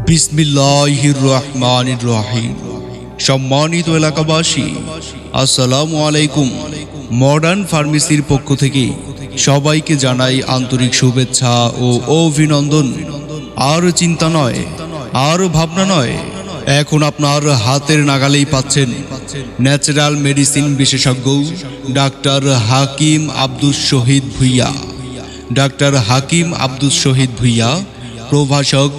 বিসমিল্লাহির রহমানির রহিম। সম্মানিত এলাকাবাসী, আসসালামু আলাইকুম। মডার্ন ফার্মেসির পক্ষ থেকে সবাইকে জানাই আন্তরিক শুভেচ্ছা ও অভিনন্দন। আর চিন্তা নয়, আর ভাবনা নয়, এখন আপনার হাতের নাগালেই পাচ্ছেন ন্যাচারাল মেডিসিন বিশেষজ্ঞ ডাক্তার হাকিম আব্দুস শহীদ ভুইয়া। ডাক্তার হাকিম আব্দুস শহীদ ভুইয়া, প্রভাষক,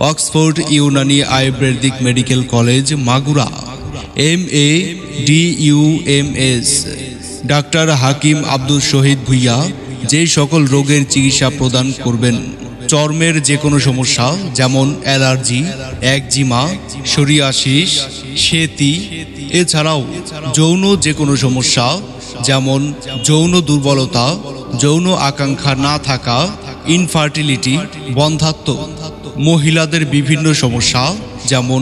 Oxford Unani Ayurvedic medical college, Magura, MADUMS। Doctor Hakim Abdus Shahid Bhuiya যে সকল রোগের চিকিৎসা প্রদান করবেন, চর্মের যে কোনো সমস্যা যেমন অ্যালার্জি, একজিমা, সোরিয়াসিস, সেতি, এছাড়াও যৌন যে কোনো সমস্যা যেমন যৌন দুর্বলতা, যৌন আকাঙ্ক্ষা না থাকা, ইনফার্টিলিটি, বন্ধ্যাত্ব, মহিলাদের বিভিন্ন সমস্যা যেমন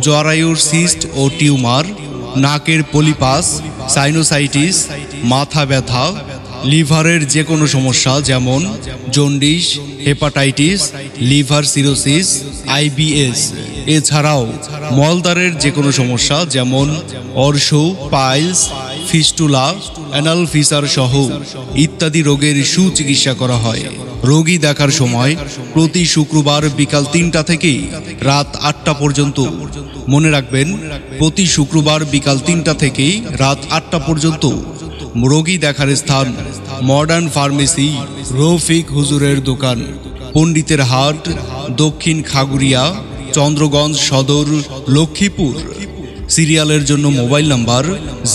জরায়ুর সিস্ট ও টিউমার, নাকের পলিপাস, সাইনোসাইটিস, মাথা ব্যথা, লিভারের যে কোনো সমস্যা যেমন jaundice, hepatitis, liver cirrhosis, IBS। এছাড়াও মলদ্বারের যে কোনো সমস্যা যেমন অর্শ, পাইলস, ফিস্টুলা, অ্যানাল ফিসার সহ ইত্যাদি রোগের সুচিকিৎসা করা হয়। রোগী দেখার সময় প্রতি শুক্রবার বিকাল 3টা থেকে রাত 8টা পর্যন্ত। মনে রাখবেন, প্রতি শুক্রবার বিকাল 3টা থেকে রাত 8টা পর্যন্ত। রোগী দেখার স্থান মডার্ন ফার্মেসি, রফিক হুজুরের দোকান, পণ্ডিতের হাট, দক্ষিণ খাগুড়িয়া, চন্দ্রগঞ্জ সদর, লক্ষ্মীপুর। সিরিয়ালের জন্য মোবাইল নাম্বার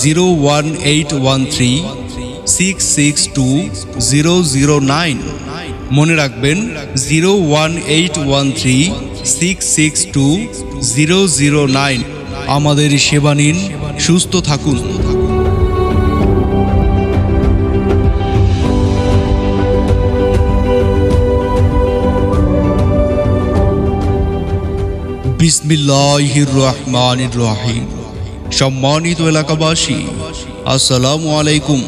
01813662009। মনে রাখবেন 01813662009। আমাদের সেবা নিন, সুস্থ থাকুন। বিসমিল্লাহির রহমানির রহিম। সম্মানিত এলাকাবাসী, আসসালামু আলাইকুম।